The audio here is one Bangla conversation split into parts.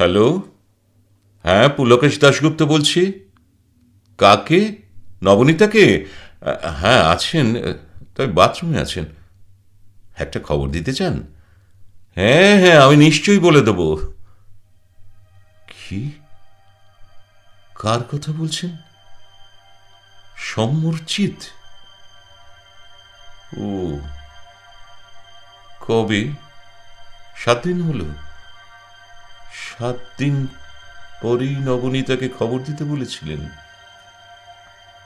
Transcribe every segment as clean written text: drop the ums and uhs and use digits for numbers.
হ্যালো, হ্যাঁ পুলকেশ দাশগুপ্ত বলছি। কাকে? নবনীতাকে? হ্যাঁ আছেন, তবে বাথরুমে আছেন। একটা খবর দিতে চান? হ্যাঁ হ্যাঁ, আমি নিশ্চয়ই বলে দেব। কি? কার কথা বলছেন? সমরজিৎ? ও, কবে? 7 দিন হলো? 7 দিন পরেই নবনীতাকে খবর দিতে বলেছিলেন?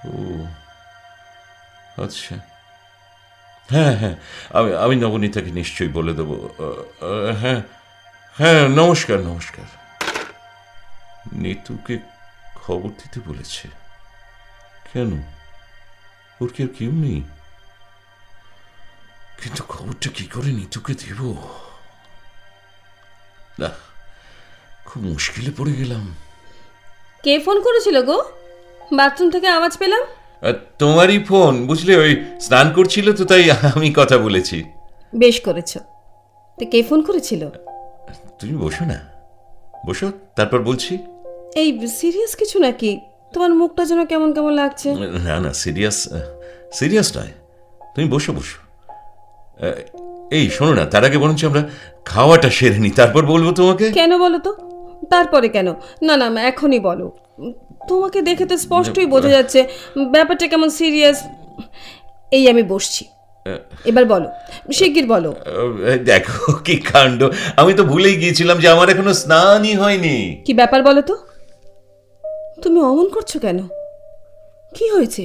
ও আচ্ছা, হ্যাঁ হ্যাঁ, আমি নবনীতাকে নিশ্চয়ই বলে দেব। হ্যাঁ হ্যাঁ, নমস্কার নমস্কার। নিতুকে খবর দিতে বলেছে? কেন, ওর কি আর কেউ নেই? কিন্তু খবরটা কি করে নিতুকে দেব? না, খুব মুশকিলে পড়ে গেলাম। কে ফোন করেছিল গো? বাথরুম থেকে আওয়াজ পেলাম। তোমারই ফোন, বুঝলে, ওই স্নান করছিল তো, তাই আমি কথা বলেছি। বেশ করেছো। তো কে ফোন করেছিল? তুমি বসো না, বসো, তারপর বলছি। এই সিরিয়াস কিছু নাকি? তোমার মুখটা যেন কেমন কেমন লাগছে। না না, সিরিয়াস সিরিয়াস নয়, তুমি বসো বসো। এই শোনো না, তার আগে বরঞ্চ আমরা খাওয়াটা সেরে নি, তারপর বলবো তোমাকে। কেন বলো তো? তারপরে কেন? না না, এখনই বলো। তোমাকে দেখে তো স্পষ্টই বোঝা যাচ্ছে ব্যাপারটা কেমন সিরিয়াস। এই আমি বসছি, এবার বলো, শিগগির বলো। দেখো কি কাণ্ড, আমি তো ভুলেই গিয়েছিলাম যে আমার এখনো স্নানই হয়নি। কি ব্যাপার বলো তো? তুমি অমন করছো কেন? কি হয়েছে?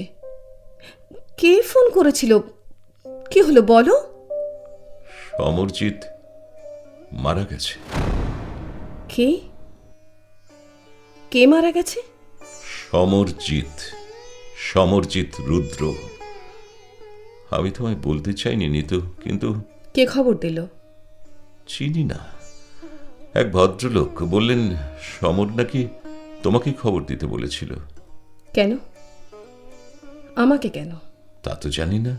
কে ফোন করেছিল? কি হলো বলো? সমরজিৎ মারা গেছে। কে? কে মারা গেছে? সমরজিৎ, সমরজিৎ রুদ্র। আমি তোমায় বলতে চাইনি নিতু, কিন্তু কে খবর দিল? চিনি না, এক ভদ্রলোক বললেন সমর নাকি তোমাকে খবর দিতে বলেছিল। কেন? আমাকে কেন? তা তো জানি না।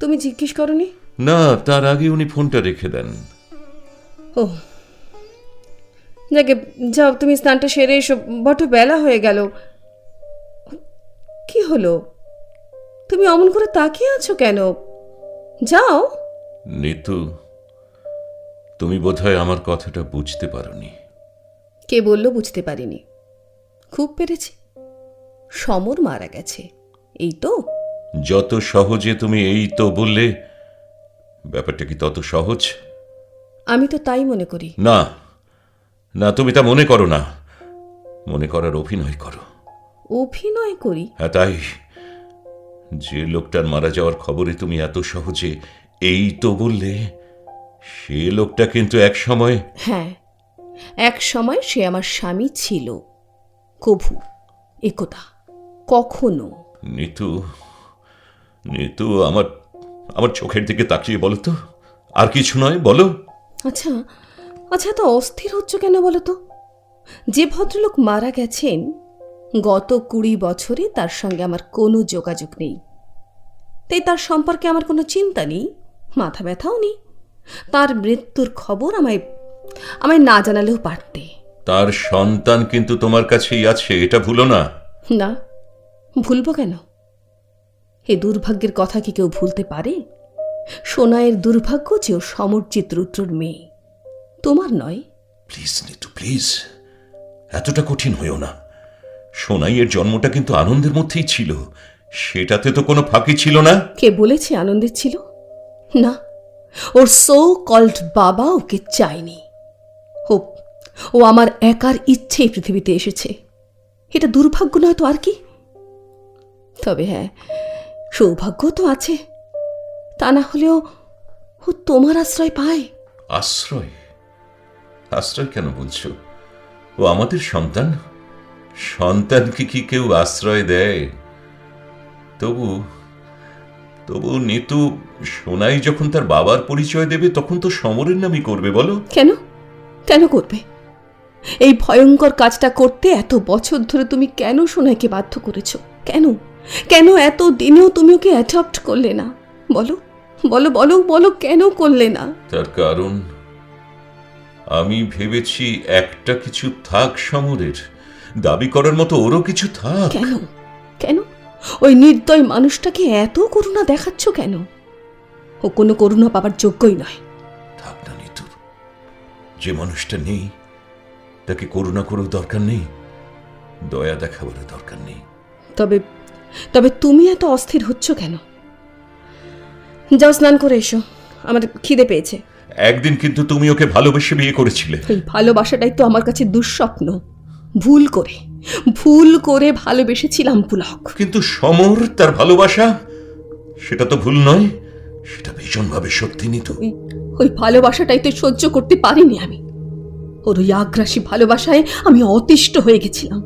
তুমি জিজ্ঞেস করনি? না, তার আগে উনি ফোনটা রেখে দেন। ও যাকে, যাও তুমি স্নানটা সেরে এসো, বড্ড বেলা হয়ে গেল। কি হলো? তুমি অমন করে তাকিয়ে আছো কেন? যাও। নিতু, তুমি বোধহয় আমার কথাটা বুঝতে পারোনি। কে বললো বুঝতে পারিনি? খুব পেরেছি। সমর মারা গেছে, এই তো। যত সহজে তুমি এই তো বললে, ব্যাপারটা কি তত সহজ? আমি তো তাই মনে করি। না না, তুমি তা মনে করো না, মনে করার অভিনয় করো। অভিনয় করি? হ্যাঁ তাই। যে লোকটার মারা যাওয়ার খবরে তুমি এত সহজে এই তো বললে, সে লোকটা কিন্তু এক সময়... হ্যাঁ, এক সময় সে আমার স্বামী ছিল। কভু একথা কখনো। নিতু, নিতু, আমার আমার চোখের দিকে তাকিয়ে বলো তো, আর কিছু নয় বলো। আচ্ছা আচ্ছা, এত অস্থির হচ্ছ কেন বলো তো? যে ভদ্রলোক মারা গেছেন, গত 20 বছরে তার সঙ্গে আমার কোনো যোগাযোগ নেই। তাই তার সম্পর্কে আমার কোনো চিন্তা নেই, মাথা ব্যথাও নেই। তার মৃত্যুর খবর আমায় আমায় না জানালেও পারতে। তার সন্তান কিন্তু তোমার কাছেই আছে, এটা ভুলো না। না, ভুলবো কেন? এ দুর্ভাগ্যের কথা কি কেউ ভুলতে পারে? সোনাইয়ের দুর্ভাগ্য যে ও সমরজিৎ রুদ্রর মেয়ে, তোমার নয়। প্লিজ নিতু, প্লিজ, এতটা কঠিন হয়েও না। সোনাইয়ের জন্মটা কিন্তু আনন্দের মধ্যেই ছিল, সেটাতে তো কোনো ফাঁকি ছিল না। কে বলেছে আনন্দের ছিল? না, ওর সো কল্ড বাবা ওকে চায়নি। ও ও আমার একার ইচ্ছেই পৃথিবীতে এসেছে। এটা দুর্ভাগ্য নয় তো আর কি? তবে হ্যাঁ, সৌভাগ্য তো আছে। তা না হলেও ও তোমার আশ্রয় পায়। আশ্রয়? আশ্রয় কেন বলছো? ও আমাদের সন্তান, সন্তানকে কি কেউ আশ্রয় দেয়? তবু তবু নিতু, সোনাই যখন তার বাবার পরিচয় দেবে, তখন তো সমরের নামই করবে, বলো। কেন? কেন করবে? এই ভয়ঙ্কর কাজটা করতে এত বছর ধরে তুমি কেন সোনাইকে বাধ্য করেছো? কেন কেন এত দিনেও তুমি ওকে অ্যাডপ্ট করলে না? বলো বলো বলো বলো, কেন করলে না? তার কারণ আমি ভেবেছি একটা কিছু থাক সমরের, দাবি করার মতো ওরও কিছু থাক। কেন কেন ওই নির্দয় মানুষটাকে এত করুণা দেখাচ্ছ কেন? ও কোনো করুণা পাবার যোগ্যই নয়। থাক না নিতুর, যে মানুষটা নেই তাকে করুণা করেও দরকার নেই, দয়া দেখাবারও দরকার নেই। তবে তবে তুমি এত অস্থির হচ্ছ কেন? যাও স্নান করে এসো, আমার খিদে পেয়েছে। একদিন কিন্তু তুমি ওকে ভালোবেসে বিয়ে করেছিলে। এই ভালোবাসাটাই তো আমার কাছে দুঃস্বপ্ন। ভুল করে ভালোবেসেছিলাম পুলক। কিন্তু সমর তার ভালোবাসা, সেটা তো ভুল নয়, সেটা ভীষণভাবে সত্যি নিতু। ওই ভালোবাসাটাই তো সহ্য করতে পারিনি আমি। ওর ওই আগ্রাসী ভালোবাসায় আমি অতিষ্ঠ হয়ে গেছিলাম।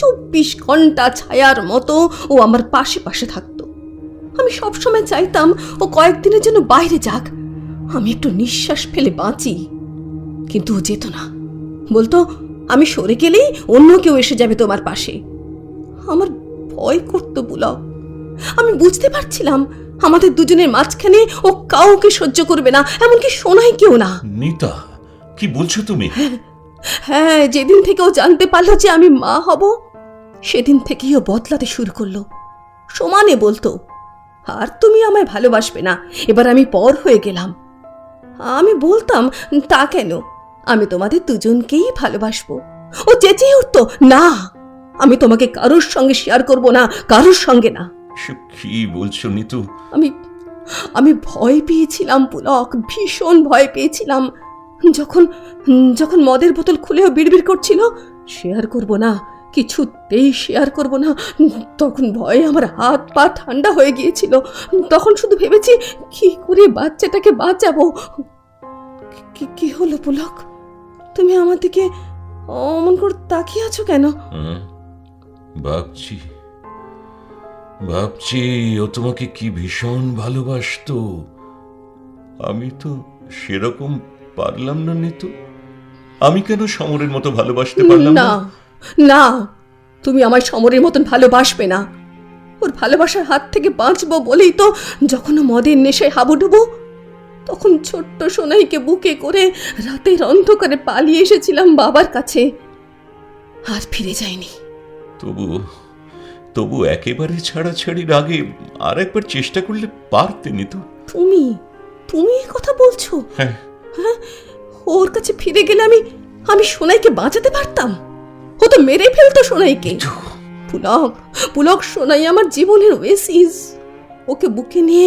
24 ঘন্টা ছায়ার মতো ও আমার পাশে পাশে থাকতো। আমি সবসময় চাইতাম ও কয়েকদিনের জন্য বাইরে যাক, আমি একটু নিঃশ্বাস ফেলে বাঁচি। কিন্তু ও যেত না, বলতো আমি সরে গেলেই অন্য কেউ এসে যাবে তোমার পাশে। আমার ভয় করতো পুলক। আমি বুঝতে পারছিলাম আমাদের দুজনের মাঝখানে ও কাউকে সহ্য করবে না, এমনকি সোনাই কেউ না। নিতা, কি বলছো তুমি? হ্যাঁ, যেদিন থেকে ও জানতে পারলো যে আমি মা হব, সেদিন থেকেই ও বদলাতে শুরু করলো। সমানে বলতো, আর তুমি আমায় ভালোবাসবে না, এবার আমি পর হয়ে গেলাম। আমি বলতাম, তা কেন, আমি তোমাদের দুজনকেই ভালোবাসবো। ও চেঁচিয়ে উঠতো, না, আমি তোমাকে কারোর সঙ্গে শেয়ার করব না, কারোর সঙ্গে না। কি বলছো নিতু? আমি ভয় পেয়েছিলাম পুলক, ভীষণ ভয় পেয়েছিলাম। যখন মদের বোতল খুলেও বিড়বিড় করছিল, শেয়ার করব না, কিছুতেই শেয়ার করব না, তখন ভয়ে আমার হাত পা ঠান্ডা হয়ে গিয়েছিল। তখন শুধু ভেবেছি কি করে বাচ্চাটাকে বাঁচাবো। কি হলো পুলক, তুমি আমার দিকে অমন করে তাকিয়ে আছো কেন? ভাবছি ও তোমাকে কি ভীষণ ভালোবাসতো। আমি তো সেরকম পারলাম না নিতু। আমি কেন সমরের মতো ভালোবাসতে পারলাম না? না, তুমি আমায় সমরের মতন ভালোবাসবে না। ওর ভালোবাসার হাত থেকে বাঁচবো বলেই তো যখন ও মদের নেশায় হাবুডুবো, তখন ছোট্ট সোনাইকে বুকে করে রাতের অন্ধকারে পালিয়ে এসেছিলাম বাবার কাছে, আর ফিরে যাইনি। তবু একেবারে ছাড়াছাড়ির আগে আর একবার চেষ্টা করলে পারতে নিতু। তুমি এই কথা বলছো? হ্যাঁ, ওর কাছে ফিরে গেলে আমি সোনাইকে বাঁচাতে পারতাম। ও তো মেরে ফেলতো সোনাইকে। পুলক, সোনাই আমার জীবনের ওয়েসিস। ওকে বুকে নিয়ে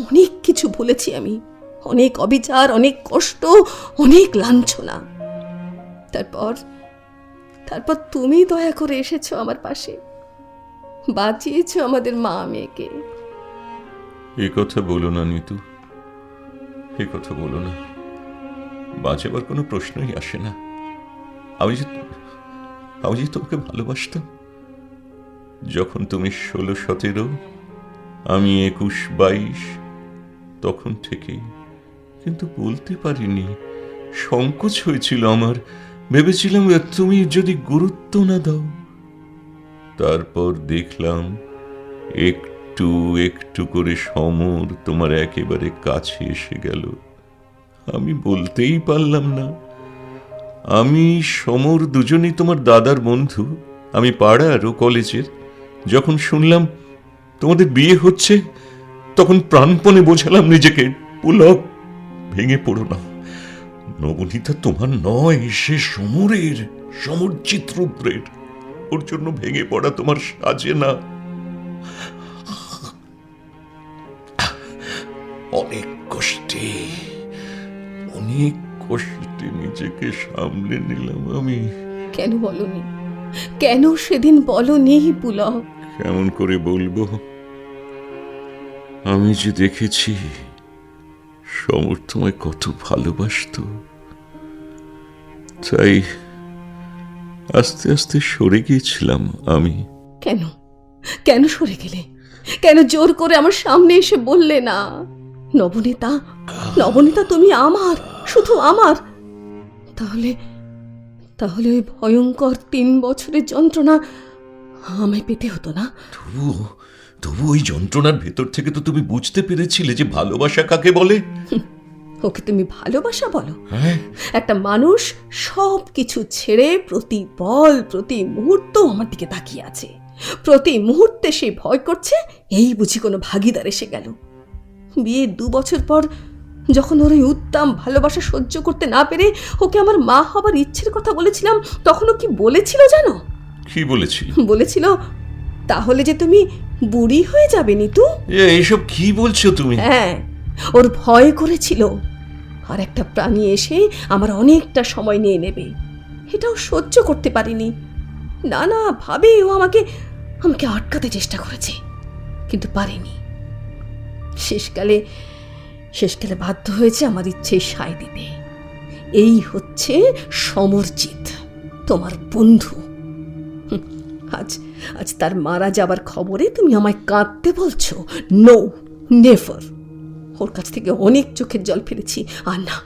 অনেক কিছু ভুলেছি আমি, অনেক অবিচার, অনেক কষ্ট, অনেক লাঞ্ছনা। তারপর তুমি দয়া করে এসেছো আমার পাশে, বাঁচিয়েছো আমাদের মা মেয়েকে। এ কথা বলো না নিতু, এ কথা বলো না। বাঁচাবার কোনো প্রশ্নই আসে না। আমি যে তোমাকে ভালোবাসতাম, যখন তুমি 16-17, আমি 21-22, তখন থেকেই। কিন্তু বলতে পারিনি, সংকোচ হয়েছিল আমার। ভেবেছিলাম তুমি যদি গুরুত্ব না দাও। তারপর দেখলাম একটু একটু করে সমর তোমার একেবারে কাছে এসে গেল। আমি বলতেই পারলাম না। আমি সমর দুজনেই তোমার দাদার বন্ধু, আমি পাড়ার ও কলেজের। যখন শুনলাম তোমাদের বিয়ে হচ্ছে, তখন প্রাণপণে বোঝালাম নিজেকে, পুলক, ভেঙে পড়ো না। নবনীতা তোমার নয়, সে সমরের, সমরজিৎ রুদ্রের। ওর জন্য ভেঙে পড়া তোমার সাজে না। অনেক কষ্টে নিজেকে সামলে নিলাম আমি। কেন বলনি, কেন সেদিন বলনি পুলক? কেমন করে বলবো? আমি যে দেখেছি সমর তোমায় কত ভালোবাসতো, তাই আস্তে আস্তে সরে গিয়েছিলাম আমি। কেন সরে গেলে? কেন জোর করে আমার সামনে এসে বললে না, নবনীতা তুমি আমার, শুধু আমার? তাহলে ওই ভয়ঙ্কর 3 বছরের যন্ত্রণা আমায় পেতে হতো না। তবু ওই যন্ত্রণার ভেতর থেকে তো তুমি বুঝতে পেরেছিলে যে ভালোবাসা কাকে বলে। ওকে তুমি ভালোবাসা বলো? হ্যাঁ, একটা মানুষ সব কিছু ছেড়ে প্রতি পল প্রতি মুহূর্ত আমার দিকে তাকিয়ে আছে, প্রতি মুহূর্তে সে ভয় করছে এই বুঝি কোনো ভাগিদার এসে গেল। বিয়ের 2 বছর পর যখন ওর ওই উত্তম ভালোবাসা সহ্য করতে না পেরে ওকে আমার মা হবার ইচ্ছের কথা বলেছিলাম, তখন ও কি বলেছিল জানো? কি বলেছিল? বলেছিল তাহলে যে তুমি বুড়ি হয়ে যাবে নিতু। এইসব কি বলছো তুমি? হ্যাঁ, ওর ভয় করেছিল আর একটা প্রাণী এসে আমার অনেকটা সময় নিয়ে নেবে, এটাও সহ্য করতে পারিনি। নানা ভাবে ও আমাকে আমাকে আটকাতে চেষ্টা করেছে, কিন্তু পারেনি। শেষকালে বাধ্য হয়েছে আমার ইচ্ছে সায় দিতে। এই হচ্ছে সমরজিৎ, তোমার বন্ধু। আজ আজ তার মারা যাবার খবরে তুমি আমায় কাঁদতে বলছো? No, never. ওর কাছ থেকে অনেক চোখের জল ফেলেছি, আর না,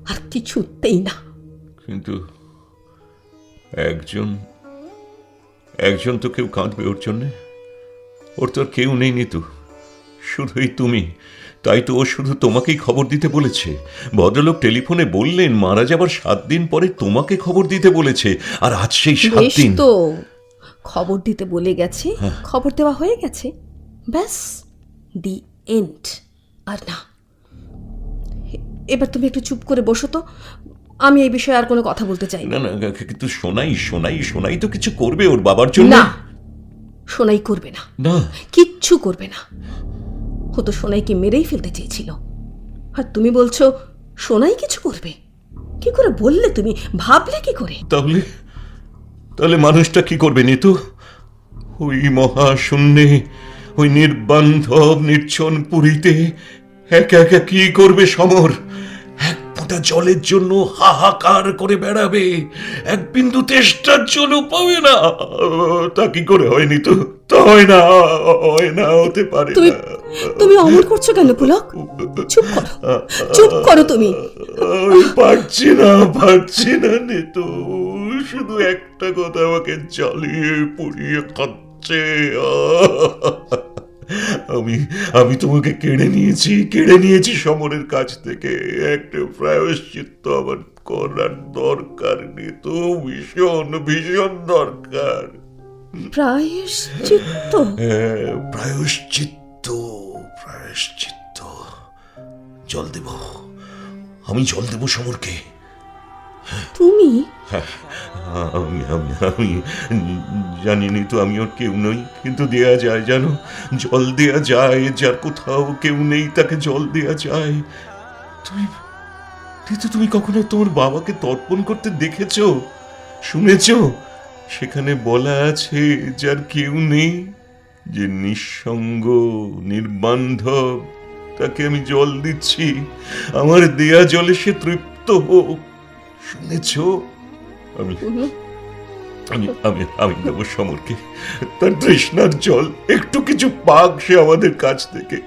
আর কিছুতেই না। কিন্তু একজন তো কেউ কাঁদবে ওর জন্যে। ওর তো আর কেউ নেই নিতু, শুধুই তুমি। তাই তো ও শুধু তোমাকেই খবর দিতে বলেছে। ভদ্রলোক টেলিফোনে বললেন মারা যাবার 7 দিন পরে তোমাকে খবর দিতে বলেছে, আর আজ সেই 7 বেশ দিন। তো, খবর দিতে বলে গেছে, খবর দেওয়া হয়ে গেছে, ব্যাস, দি এন্ড। আর না, এবার তুমি একটু চুপ করে বসো তো, আমি এই বিষয়ে আর কোনো কথা বলতে চাই না। না না, কিন্তু সোনাই তো কিছু করবে ওর বাবার জন্য। না, সোনাই করবে না, না, কিচ্ছু করবে না। ও তো সোনাইকে মেরেই ফেলতে চেয়েছিল, আর তুমি বলছো সোনাই কিছু করবে? কি করে বললে তুমি? ভাবলে কি করে? তাহলে মানুষটা কি করবে নিতু? ওই মহাশূন্যে, ওই নির্বান্ধব নির্জন পুরীতে একা একা কি করবে সমর? এক ফোঁটা জলের জন্য হাহাকার করে বেড়াবে, এক বিন্দু তেষ্টার জল পাবে না। তা কি করে হয় নিতু? তা হয় না, হতে পারে তুমি না। তুমি অমর করছো কেন পুলক? চুপ করো তুমি। আমি পারছি না নিতু। শুধু একটা কথা আমাকে জ্বালিয়ে পুড়িয়ে খাচ্ছে। আমি তোমাকে কেড়ে নিয়েছি সমরের কাছ থেকে। একটা প্রায়শ্চিত্ত আমার করার দরকার নিতু, ভীষণ দরকার। প্রায়শ্চিত্ত? প্রায়শ্চিত্ত। আমি জল দেব সমরকে। তুমি? আমি জানিনি তো আমি ওর কেউ নই, কিন্তু দেয়া যায়, জানো, জল দেয়া যায়। যার কোথাও কেউ নেই তাকে জল দেয়া যায়। তুমি কখনো তোমার বাবাকে তর্পণ করতে দেখেছো, শুনেছো? সেখানে বলা আছে যার কেউ নেই, যে নিঃসঙ্গ নির্বান্ধব, তাকে আমি জল দিচ্ছি। আমার দেয়া জলে সে তৃপ্ত হোক, শুনেছো? আমি আমি দেবো সমরকে তার তৃষ্ণার জল। একটু কিছু পাক সে আমাদের কাছ থেকে।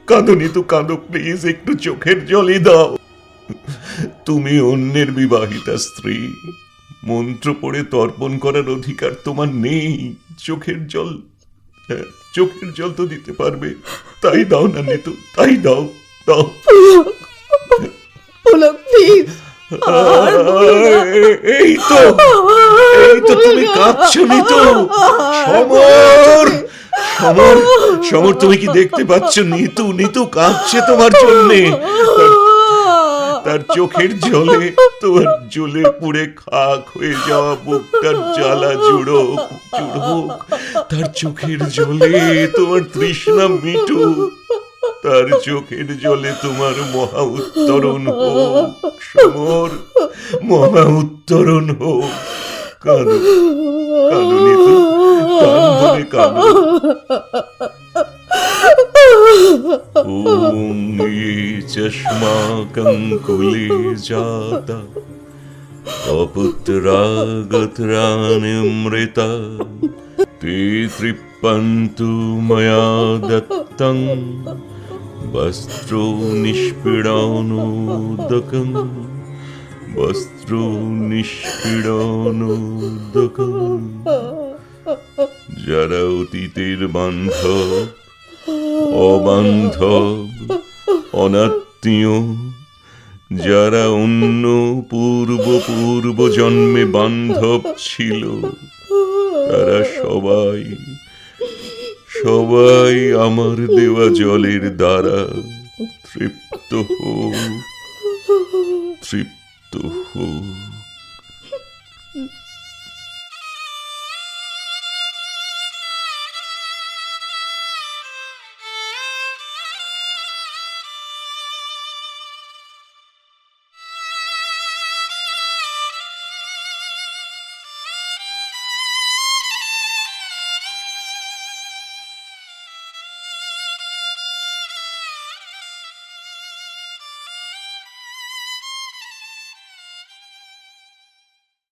কাঁদো নিতু, কাঁদো প্লিজ, একটু চোখের জলই দাও। তুমি অন্যের বিবাহিতা স্ত্রী, মন্ত্র পড়ে তর্পণ করার অধিকার তোমার নেই। চোখের জল তো দিতে পারবে, তাই দাও না নিতু, তাই দাও। পুলক প্লিজ। এই তো তুমি কাঁদছো নিতু। সমর তুমি কি দেখতে পাচ্ছ? নিতু কাঁদছে তোমার জন্যে। তার চোখের জলে তোমার জ্বলে পুড়ে খাক হয়ে যাওয়া বুকটার জ্বালা জুড়োক। তার চোখের জলে তোমার তৃষ্ণা মিটুক। তার চোখের জলে তোমার মহা উত্তরণ হোক সমর, মহা উত্তরণ হোক। কাঁদো নিতু, প্রাণ ভরে কাঁদো। ওম ये चश्माकं कुले जाता अपुत्रागत्राणिमृता ते तृप्पन्तु मया दत्तं वस्त्रो निष्पीडनोदकं যারা অতীতের বান্ধব, অবান্ধব, অনাত্ম আত্মীয়, যারা অন্য পূর্ব জন্মে বান্ধব ছিল, তারা সবাই সবাই আমার দেওয়া জলের দ্বারা তৃপ্ত হোক, তৃপ্ত হোক।